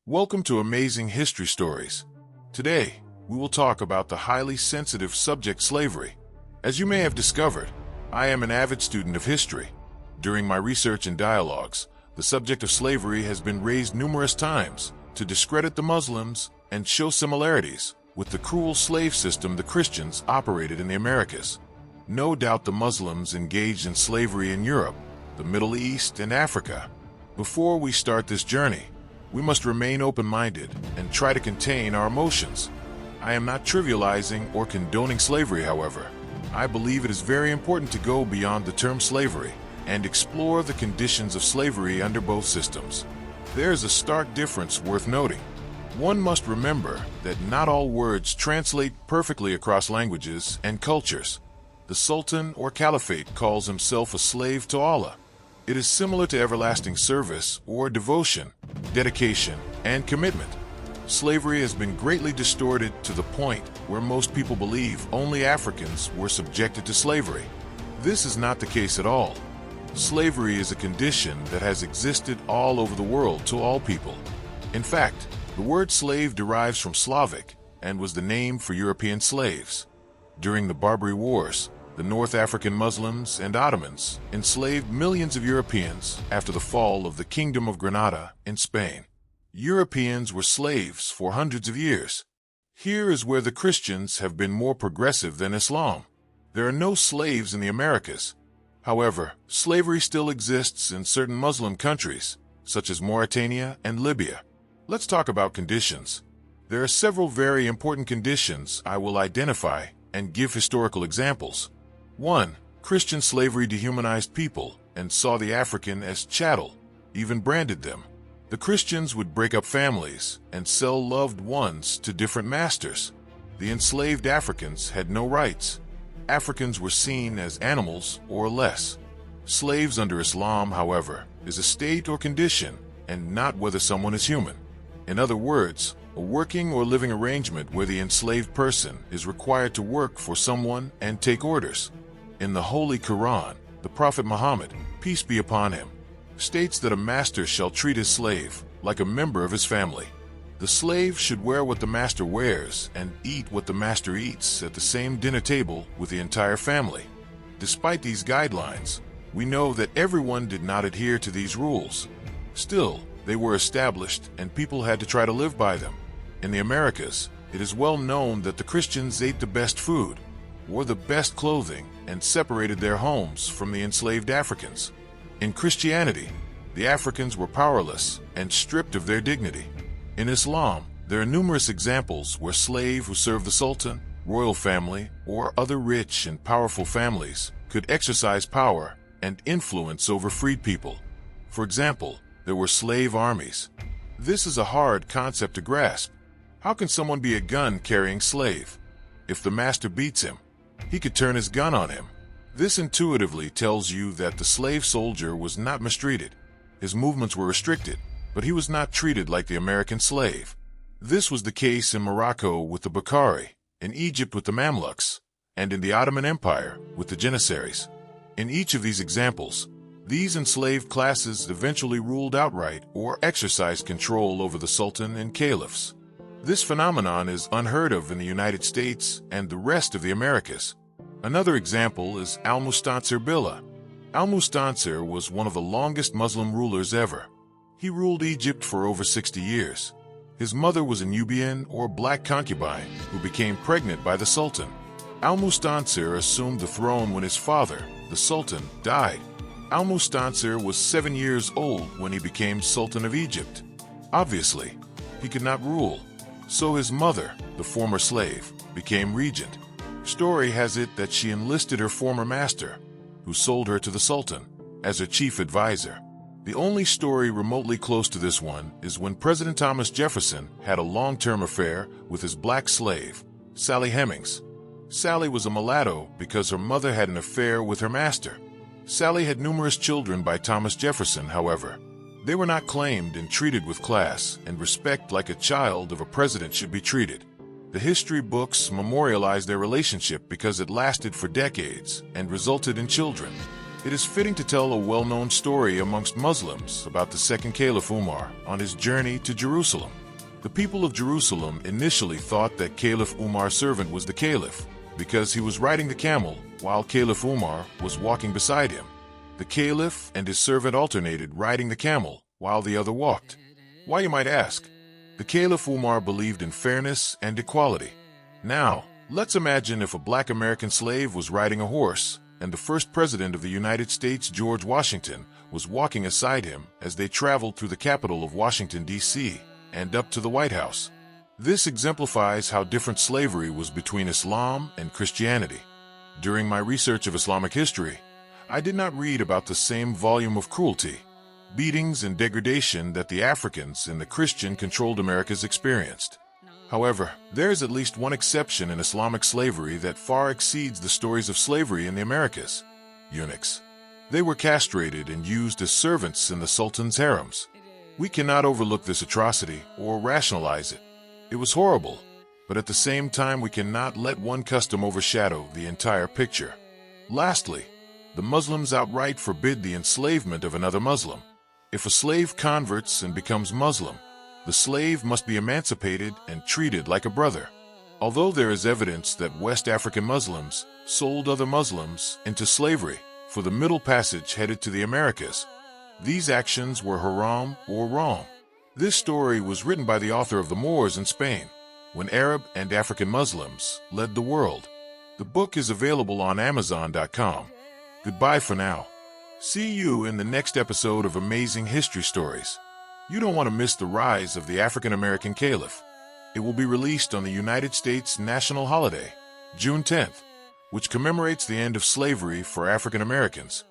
Welcome to Amazing History Stories. Today, we will talk about the highly sensitive subject slavery. As you may have discovered, I am an avid student of history. During my research and dialogues, the subject of slavery has been raised numerous times to discredit the Muslims and show similarities with the cruel slave system the Christians operated in the Americas. No doubt the Muslims engaged in slavery in Europe, the Middle East, and Africa. Before we start this journey, we must remain open-minded and try to contain our emotions. I am not trivializing or condoning slavery, however. I believe it is very important to go beyond the term slavery and explore the conditions of slavery under both systems. There is a stark difference worth noting. One must remember that not all words translate perfectly across languages and cultures. The Sultan or Caliphate calls himself a slave to Allah. It is similar to everlasting service or devotion, dedication, and commitment. Slavery has been greatly distorted to the point where most people believe only Africans were subjected to slavery. This is not the case at all. Slavery is a condition that has existed all over the world to all people. In fact, the word slave derives from Slavic and was the name for European slaves. During the Barbary Wars, the North African Muslims and Ottomans enslaved millions of Europeans after the fall of the Kingdom of Granada in Spain. Europeans were slaves for hundreds of years. Here is where the Christians have been more progressive than Islam. There are no slaves in the Americas. However, slavery still exists in certain Muslim countries, such as Mauritania and Libya. Let's talk about conditions. There are several very important conditions I will identify and give historical examples. 1. Christian slavery dehumanized people and saw the African as chattel, even branded them. The Christians would break up families and sell loved ones to different masters. The enslaved Africans had no rights. Africans were seen as animals or less. Slaves under Islam, however, is a state or condition and not whether someone is human. In other words, a working or living arrangement where the enslaved person is required to work for someone and take orders. In the Holy Quran, the Prophet Muhammad, peace be upon him, states that a master shall treat his slave like a member of his family. The slave should wear what the master wears and eat what the master eats at the same dinner table with the entire family. Despite these guidelines, we know that everyone did not adhere to these rules. Still, they were established and people had to try to live by them. In the Americas, it is well known that the Christians ate the best food, wore the best clothing, and separated their homes from the enslaved Africans. In Christianity, the Africans were powerless and stripped of their dignity. In Islam, there are numerous examples where slaves who served the Sultan, royal family, or other rich and powerful families could exercise power and influence over freed people. For example, there were slave armies. This is a hard concept to grasp. How can someone be a gun-carrying slave? If the master beats him, he could turn his gun on him. This intuitively tells you that the slave soldier was not mistreated. His movements were restricted, but he was not treated like the American slave. This was the case in Morocco with the Bukhari, in Egypt with the Mamluks, and in the Ottoman Empire with the Janissaries. In each of these examples, these enslaved classes eventually ruled outright or exercised control over the Sultan and caliphs. This phenomenon is unheard of in the United States and the rest of the Americas. Another example is Al-Mustansir Billah. Al-Mustansir was one of the longest Muslim rulers ever. He ruled Egypt for over 60 years. His mother was a Nubian or black concubine who became pregnant by the Sultan. Al-Mustansir assumed the throne when his father, the Sultan, died. Al-Mustansir was 7 years old when he became Sultan of Egypt. Obviously, he could not rule, so his mother, the former slave, became regent. Story has it that she enlisted her former master, who sold her to the Sultan, as her chief advisor. The only story remotely close to this one is when President Thomas Jefferson had a long-term affair with his black slave, Sally Hemings. Sally was a mulatto because her mother had an affair with her master. Sally had numerous children by Thomas Jefferson, however. They were not claimed and treated with class and respect like a child of a president should be treated. The history books memorialize their relationship because it lasted for decades and resulted in children. It is fitting to tell a well-known story amongst Muslims about the second Caliph Umar on his journey to Jerusalem. The people of Jerusalem initially thought that Caliph Umar's servant was the Caliph because he was riding the camel while Caliph Umar was walking beside him. The Caliph and his servant alternated riding the camel while the other walked. Why, you might ask? The Caliph Umar believed in fairness and equality. Now, let's imagine if a black American slave was riding a horse and the first president of the United States, George Washington, was walking aside him as they traveled through the capital of Washington, D.C., and up to the White House. This exemplifies how different slavery was between Islam and Christianity. During my research of Islamic history, I did not read about the same volume of cruelty, beatings, and degradation that the Africans in the Christian-controlled Americas experienced. However, there is at least one exception in Islamic slavery that far exceeds the stories of slavery in the Americas: eunuchs. They were castrated and used as servants in the Sultan's harems. We cannot overlook this atrocity or rationalize it. It was horrible, but at the same time we cannot let one custom overshadow the entire picture. Lastly, the Muslims outright forbid the enslavement of another Muslim. If a slave converts and becomes Muslim, the slave must be emancipated and treated like a brother. Although there is evidence that West African Muslims sold other Muslims into slavery for the Middle Passage headed to the Americas, these actions were haram or wrong. This story was written by the author of The Moors in Spain, when Arab and African Muslims led the world. The book is available on Amazon.com. Goodbye for now. See you in the next episode of Amazing History Stories. You don't want to miss the rise of the African American Caliph. It will be released on the United States national holiday, June 10th, which commemorates the end of slavery for African Americans.